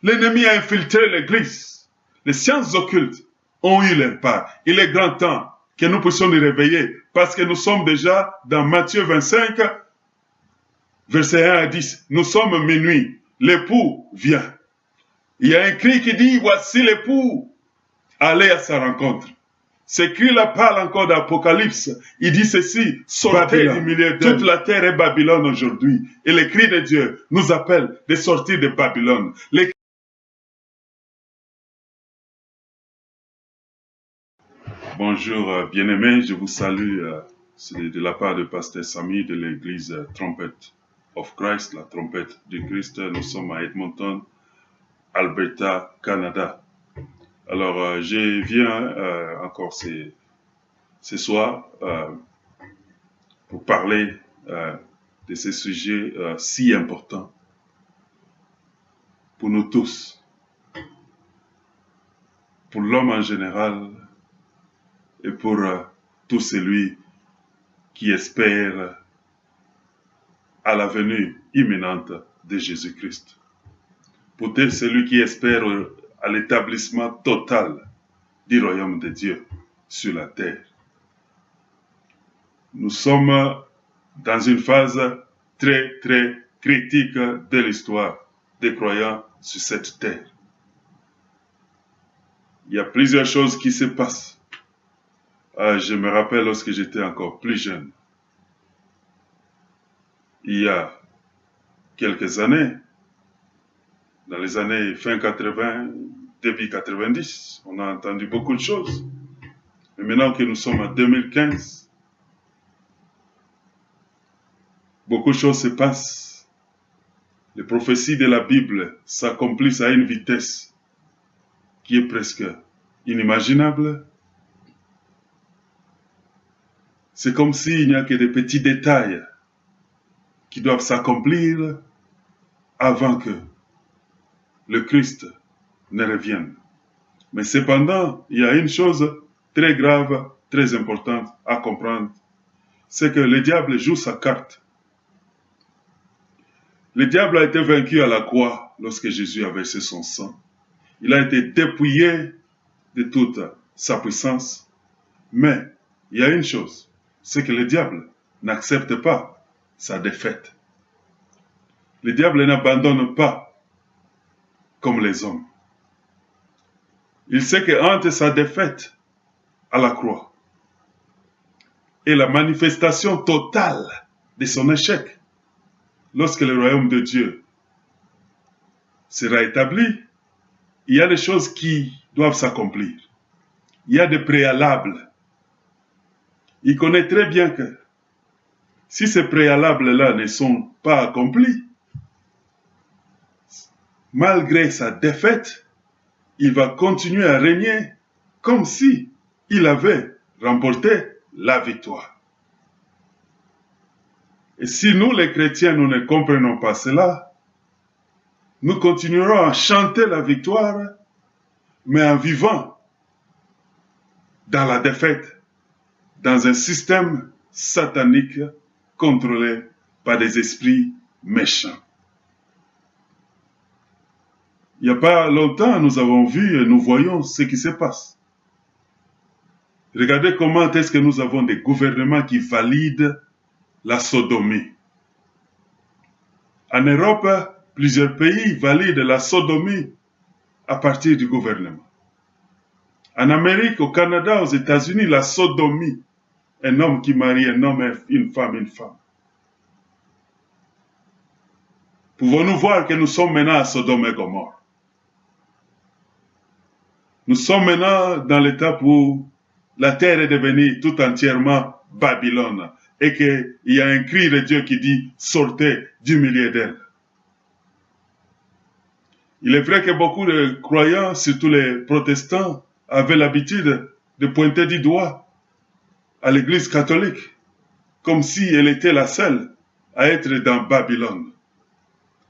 L'ennemi a infiltré l'Église. Les sciences occultes ont eu leur part. Il est grand temps que nous puissions nous réveiller parce que nous sommes déjà dans Matthieu 25, verset 1 à 10. Nous sommes minuit. L'époux vient. Il y a un cri qui dit, voici l'époux. Allez à sa rencontre. Ce cri-là parle encore d'Apocalypse. Il dit ceci, sortez du milieu d'elle. Toute la terre est Babylone aujourd'hui. Et le cri de Dieu nous appelle de sortir de Babylone. Bonjour bien-aimés, je vous salue de la part de Pasteur Samy de l'église Trumpet of Christ, la trompette du Christ. Nous sommes à Edmonton, Alberta, Canada. Alors, je viens encore ce soir pour parler de ce sujet si important pour nous tous, pour l'homme en général et pour tout celui qui espère à la venue imminente de Jésus-Christ. Pour celui qui espère à l'établissement total du royaume de Dieu sur la terre. Nous sommes dans une phase très, très critique de l'histoire des croyants sur cette terre. Il y a plusieurs choses qui se passent. Je me rappelle lorsque j'étais encore plus jeune. Il y a quelques années, dans les années fin 80, début 90, on a entendu beaucoup de choses. Mais maintenant que nous sommes en 2015, beaucoup de choses se passent. Les prophéties de la Bible s'accomplissent à une vitesse qui est presque inimaginable. C'est comme s'il n'y a que des petits détails qui doivent s'accomplir avant que le Christ ne revienne. Mais cependant, il y a une chose très grave, très importante à comprendre, c'est que le diable joue sa carte. Le diable a été vaincu à la croix lorsque Jésus a versé son sang. Il a été dépouillé de toute sa puissance. Mais il y a une chose, c'est que le diable n'accepte pas sa défaite. Le diable n'abandonne pas comme les hommes. Il sait qu'entre sa défaite à la croix et la manifestation totale de son échec, lorsque le royaume de Dieu sera établi, il y a des choses qui doivent s'accomplir. Il y a des préalables. Il connaît très bien que si ces préalables-là ne sont pas accomplis, malgré sa défaite, il va continuer à régner comme si il avait remporté la victoire. Et si nous, les chrétiens, nous ne comprenons pas cela, nous continuerons à chanter la victoire, mais en vivant dans la défaite, dans un système satanique contrôlé par des esprits méchants. Il n'y a pas longtemps, nous avons vu et nous voyons ce qui se passe. Regardez comment est-ce que nous avons des gouvernements qui valident la sodomie. En Europe, plusieurs pays valident la sodomie à partir du gouvernement. En Amérique, au Canada, aux États-Unis, la sodomie, un homme qui marie un homme, une femme. Pouvons-nous voir que nous sommes maintenant à Sodome et Gomorrhe? Nous sommes maintenant dans l'étape où la terre est devenue tout entièrement Babylone et qu'il y a un cri de Dieu qui dit « Sortez du milieu d'elle ». Il est vrai que beaucoup de croyants, surtout les protestants, avaient l'habitude de pointer du doigt à l'église catholique, comme si elle était la seule à être dans Babylone.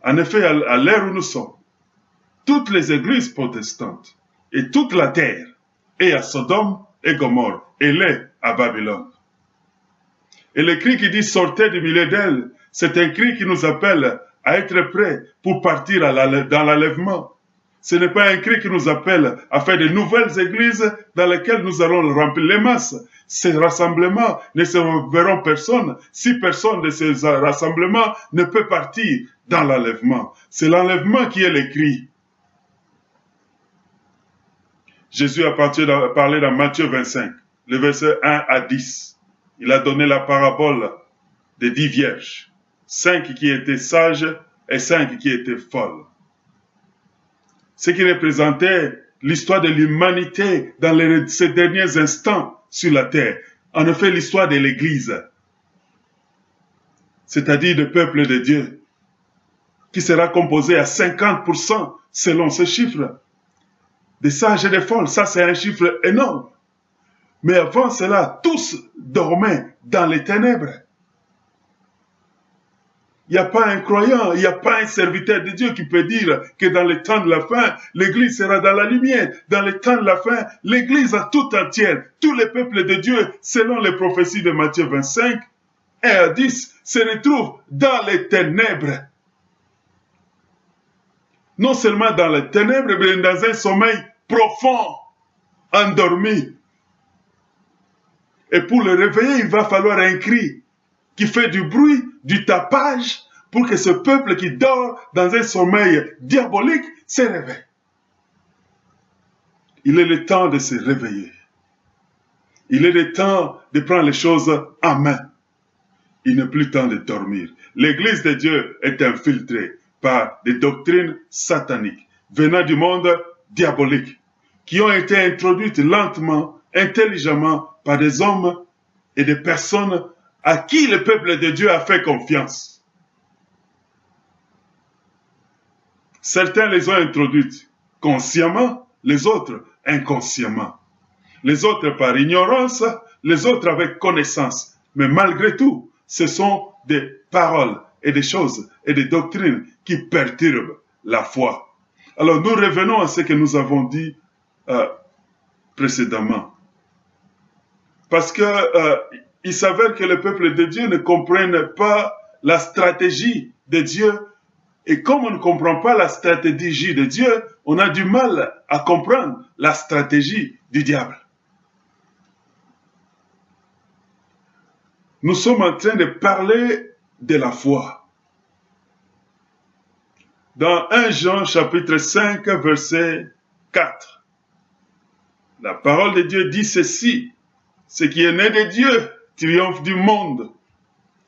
En effet, à l'ère où nous sommes, toutes les églises protestantes et toute la terre est à Sodome et Gomorrhe, elle est à Babylone. Et le cri qui dit « Sortez du milieu d'elle », c'est un cri qui nous appelle à être prêts pour partir dans l'enlèvement. Ce n'est pas un cri qui nous appelle à faire de nouvelles églises dans lesquelles nous allons remplir les masses. Ces rassemblements ne se verront personne si personne de ces rassemblements ne peut partir dans l'enlèvement. C'est l'enlèvement qui est le cri. Jésus a parlé dans Matthieu 25, le verset 1 à 10. Il a donné la parabole des 10 vierges, 5 qui étaient sages et 5 qui étaient folles. Ce qui représentait l'histoire de l'humanité dans ces derniers instants sur la terre. En effet, l'histoire de l'Église, c'est-à-dire du peuple de Dieu, qui sera composé à 50% selon ce chiffre. Des sages et des folles, ça c'est un chiffre énorme. Mais avant cela, tous dormaient dans les ténèbres. Il n'y a pas un croyant, il n'y a pas un serviteur de Dieu qui peut dire que dans le temps de la fin, l'Église sera dans la lumière. Dans le temps de la fin, l'Église à tout entière, tous les peuples de Dieu, selon les prophéties de Matthieu 25, 1 à 10, se retrouvent dans les ténèbres. Non seulement dans les ténèbres, mais dans un sommeil profond, endormi. Et pour le réveiller, il va falloir un cri qui fait du bruit, du tapage, pour que ce peuple qui dort dans un sommeil diabolique se réveille. Il est le temps de se réveiller. Il est le temps de prendre les choses en main. Il n'est plus temps de dormir. L'Église de Dieu est infiltrée par des doctrines sataniques venant du monde diabolique qui ont été introduites lentement, intelligemment par des hommes et des personnes à qui le peuple de Dieu a fait confiance. Certains les ont introduites consciemment, les autres inconsciemment. Les autres par ignorance, les autres avec connaissance. Mais malgré tout, ce sont des paroles et des choses et des doctrines qui perturbent la foi. Alors nous revenons à ce que nous avons dit précédemment. Parce que il s'avère que le peuple de Dieu ne comprenne pas la stratégie de Dieu. Et comme on ne comprend pas la stratégie de Dieu, on a du mal à comprendre la stratégie du diable. Nous sommes en train de parler de la foi. Dans 1 Jean chapitre 5 verset 4, la parole de Dieu dit ceci: ce qui est né de Dieu triomphe du monde.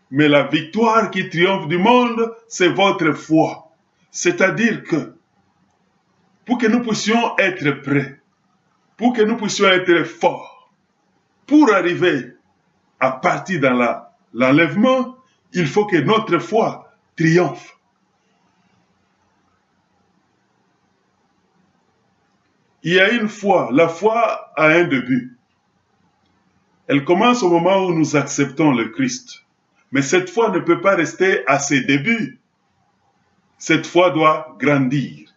Mais la victoire qui triomphe du monde, c'est votre foi. C'est-à-dire que, pour que nous puissions être prêts, pour que nous puissions être forts, pour arriver à partir dans l'enlèvement, il faut que notre foi triomphe. Il y a une foi, la foi a un début. Elle commence au moment où nous acceptons le Christ. Mais cette foi ne peut pas rester à ses débuts. Cette foi doit grandir.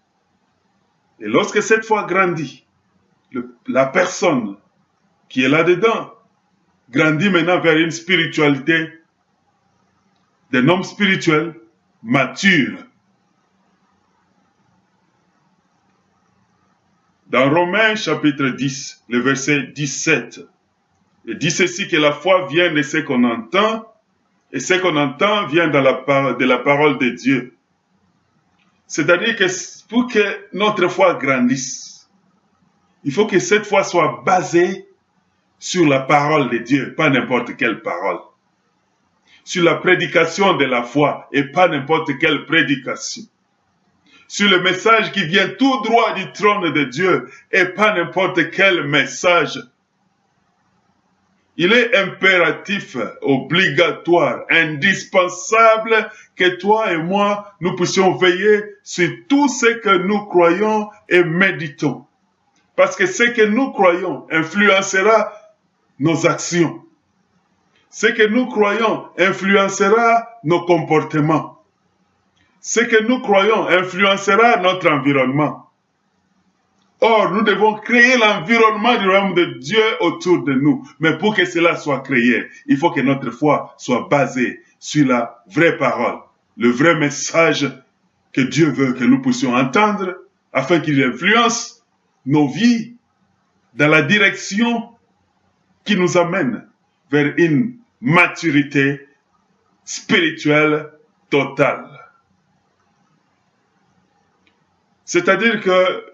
Et lorsque cette foi grandit, la personne qui est là-dedans grandit maintenant vers une spiritualité d'un homme spirituel mature. Dans Romains chapitre 10, le verset 17, il dit ceci, que la foi vient de ce qu'on entend, et ce qu'on entend vient de la parole de Dieu. C'est-à-dire que pour que notre foi grandisse, il faut que cette foi soit basée sur la parole de Dieu, pas n'importe quelle parole. Sur la prédication de la foi et pas n'importe quelle prédication. Sur le message qui vient tout droit du trône de Dieu et pas n'importe quel message. Il est impératif, obligatoire, indispensable que toi et moi, nous puissions veiller sur tout ce que nous croyons et méditons. Parce que ce que nous croyons influencera nos actions. Ce que nous croyons influencera nos comportements. Ce que nous croyons influencera notre environnement. Or, nous devons créer l'environnement du royaume de Dieu autour de nous. Mais pour que cela soit créé, il faut que notre foi soit basée sur la vraie parole, le vrai message que Dieu veut que nous puissions entendre afin qu'il influence nos vies dans la direction qui nous amène vers une maturité spirituelle totale. C'est-à-dire que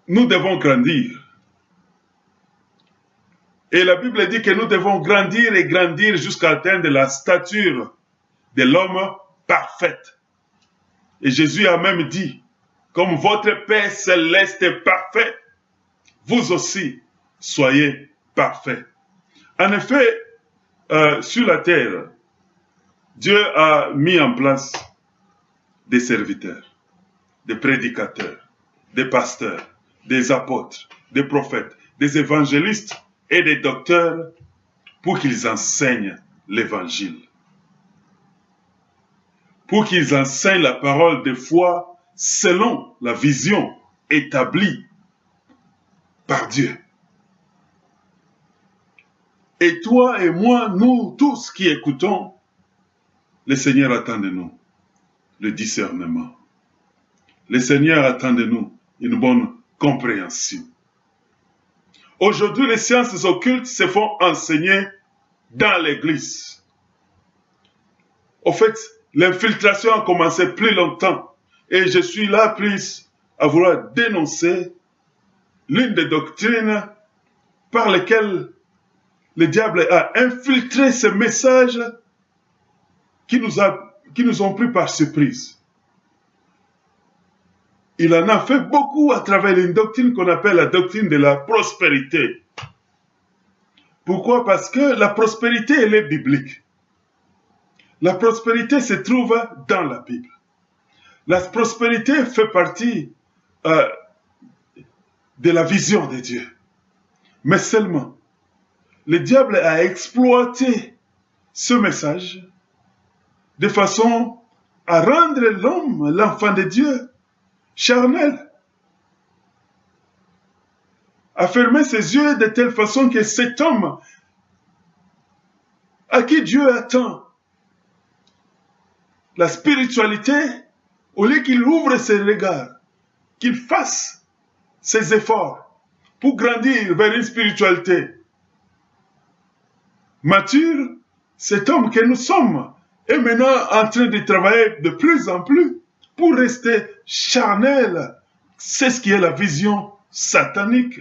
nous devons grandir. Et la Bible dit que nous devons grandir et grandir jusqu'à atteindre la stature de l'homme parfaite. Et Jésus a même dit, comme votre Père céleste est parfait, vous aussi soyez parfaits. En effet, sur la terre, Dieu a mis en place des serviteurs, des prédicateurs, des pasteurs, des apôtres, des prophètes, des évangélistes et des docteurs pour qu'ils enseignent l'évangile. Pour qu'ils enseignent la parole de foi selon la vision établie par Dieu. Et toi et moi, nous tous qui écoutons, le Seigneur attend de nous le discernement. Le Seigneur attend de nous une bonne compréhension. Aujourd'hui, les sciences occultes se font enseigner dans l'Église. Au fait, l'infiltration a commencé plus longtemps et je suis là prise à vouloir dénoncer l'une des doctrines par lesquelles le diable a infiltré ce message qui nous ont pris par surprise. Il en a fait beaucoup à travers une doctrine qu'on appelle la doctrine de la prospérité. Pourquoi? Parce que la prospérité, elle est biblique. La prospérité se trouve dans la Bible. La prospérité fait partie de la vision de Dieu. Mais seulement, le diable a exploité ce message de façon à rendre l'homme, l'enfant de Dieu, charnel. A fermé ses yeux de telle façon que cet homme à qui Dieu attend la spiritualité, au lieu qu'il ouvre ses regards, qu'il fasse ses efforts pour grandir vers une spiritualité mature, cet homme que nous sommes est maintenant en train de travailler de plus en plus pour rester charnel. C'est ce qui est la vision satanique.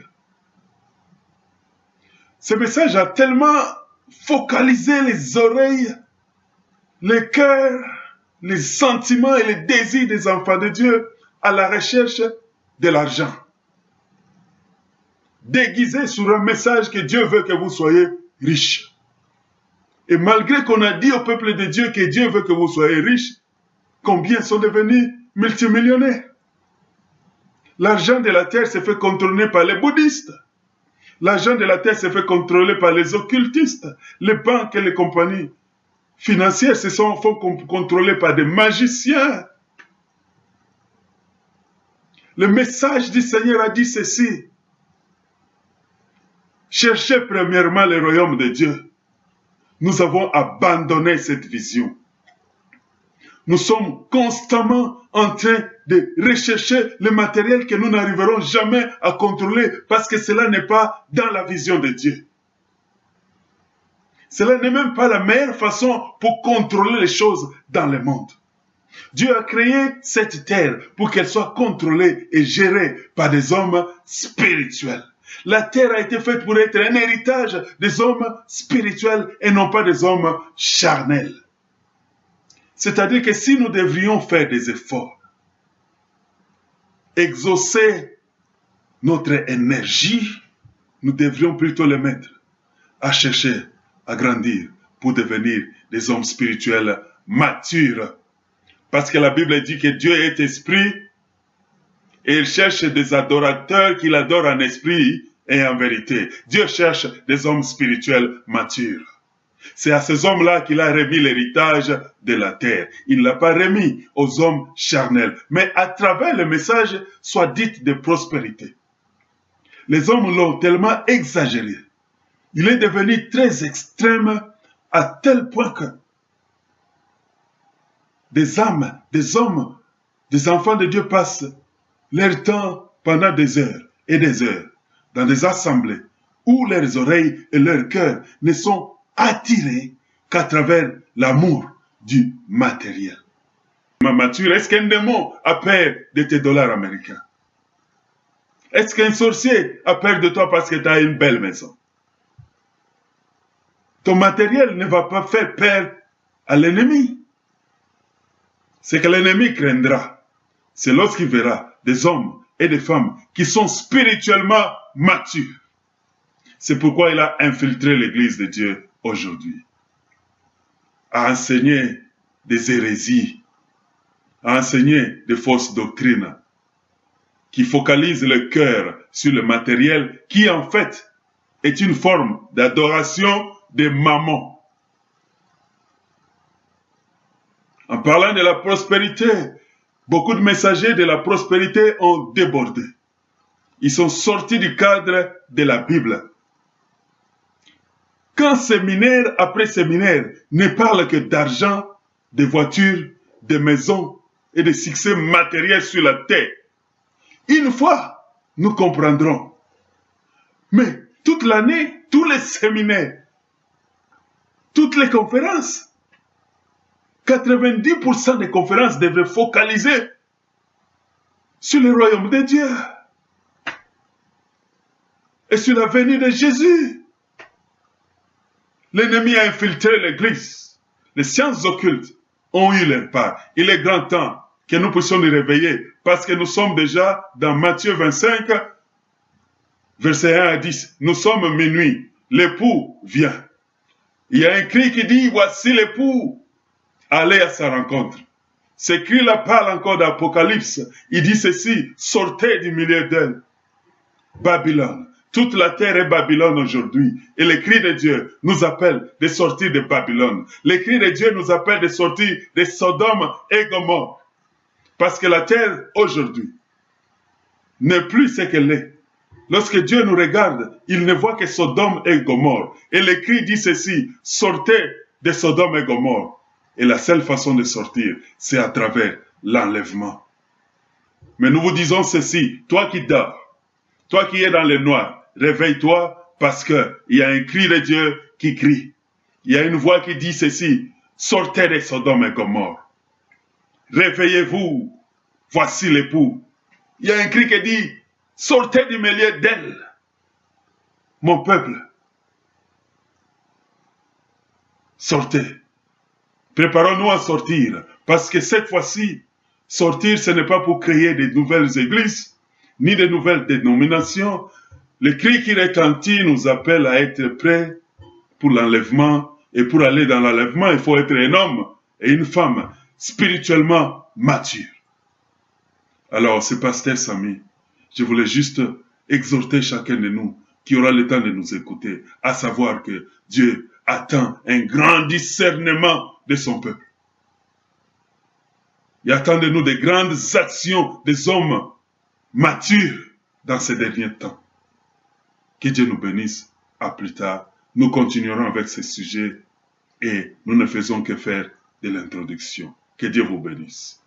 Ce message a tellement focalisé les oreilles, les cœurs, les sentiments et les désirs des enfants de Dieu à la recherche de l'argent. Déguisé sur un message que Dieu veut que vous soyez riches. Et malgré qu'on a dit au peuple de Dieu que Dieu veut que vous soyez riches, combien sont devenus multimillionnaires? L'argent de la terre s'est fait contrôler par les bouddhistes. L'argent de la terre s'est fait contrôler par les occultistes. Les banques et les compagnies financières se sont contrôlées par des magiciens. Le message du Seigneur a dit ceci. Cherchez premièrement le royaume de Dieu. Nous avons abandonné cette vision. Nous sommes constamment en train de rechercher le matériel que nous n'arriverons jamais à contrôler parce que cela n'est pas dans la vision de Dieu. Cela n'est même pas la meilleure façon pour contrôler les choses dans le monde. Dieu a créé cette terre pour qu'elle soit contrôlée et gérée par des hommes spirituels. La terre a été faite pour être un héritage des hommes spirituels et non pas des hommes charnels. C'est-à-dire que si nous devrions faire des efforts, exaucer notre énergie, nous devrions plutôt les mettre à chercher, à grandir pour devenir des hommes spirituels matures. Parce que la Bible dit que Dieu est esprit et il cherche des adorateurs qui l'adorent en esprit et en vérité. Dieu cherche des hommes spirituels matures. C'est à ces hommes-là qu'il a remis l'héritage de la terre. Il ne l'a pas remis aux hommes charnels, mais à travers le message soit dit de prospérité. Les hommes l'ont tellement exagéré. Il est devenu très extrême à tel point que des âmes, des hommes, des enfants de Dieu passent leur temps pendant des heures et des heures dans des assemblées où leurs oreilles et leurs cœurs ne sont attirés qu'à travers l'amour du matériel. Ma mature, est-ce qu'un démon a peur de tes dollars américains? Est-ce qu'un sorcier a peur de toi parce que tu as une belle maison? Ton matériel ne va pas faire peur à l'ennemi. Ce que l'ennemi craindra, c'est lorsqu'il verra des hommes et des femmes qui sont spirituellement matures. C'est pourquoi il a infiltré l'Église de Dieu aujourd'hui, à enseigner des hérésies, à enseigner des fausses doctrines, qui focalisent le cœur sur le matériel, qui en fait est une forme d'adoration des mammons. En parlant de la prospérité, beaucoup de messagers de la prospérité ont débordé. Ils sont sortis du cadre de la Bible. Quand séminaire après séminaire ne parle que d'argent, de voitures, de maisons et de succès matériels sur la terre, une fois, nous comprendrons. Mais toute l'année, tous les séminaires, toutes les conférences, 90% des conférences devraient focaliser sur le royaume de Dieu et sur la venue de Jésus. L'ennemi a infiltré l'Église. Les sciences occultes ont eu leur part. Il est grand temps que nous puissions nous réveiller parce que nous sommes déjà dans Matthieu 25, verset 1 à 10. Nous sommes minuit. L'époux vient. Il y a un cri qui dit, voici l'époux. Allez à sa rencontre. Ce cri-là parle encore d'Apocalypse. Il dit ceci, sortez du milieu d'elle. Babylone. Toute la terre est Babylone aujourd'hui. Et le cri de Dieu nous appelle de sortir de Babylone. Le cri de Dieu nous appelle de sortir de Sodome et Gomorrhe. Parce que la terre aujourd'hui n'est plus ce qu'elle est. Lorsque Dieu nous regarde, il ne voit que Sodome et Gomorrhe. Et le cri dit ceci, sortez de Sodome et Gomorrhe. Et la seule façon de sortir, c'est à travers l'enlèvement. Mais nous vous disons ceci, toi qui dors, toi qui es dans le noir, réveille-toi parce qu'il y a un cri de Dieu qui crie. Il y a une voix qui dit ceci, sortez de Sodome et Gomorrhe. Réveillez-vous, voici l'époux. Il y a un cri qui dit, sortez du milieu d'elle. Mon peuple, sortez. Préparons-nous à sortir, parce que cette fois-ci, sortir, ce n'est pas pour créer de nouvelles églises, ni de nouvelles dénominations. Le cri qui retentit nous appelle à être prêts pour l'enlèvement, et pour aller dans l'enlèvement, il faut être un homme et une femme spirituellement matures. Alors, c'est Pasteur Samy, je voulais juste exhorter chacun de nous qui aura le temps de nous écouter, à savoir que Dieu attend un grand discernement de son peuple. Il attend de nous de grandes actions des hommes matures dans ces derniers temps. Que Dieu nous bénisse. À plus tard, nous continuerons avec ce sujet et nous ne faisons que faire de l'introduction. Que Dieu vous bénisse.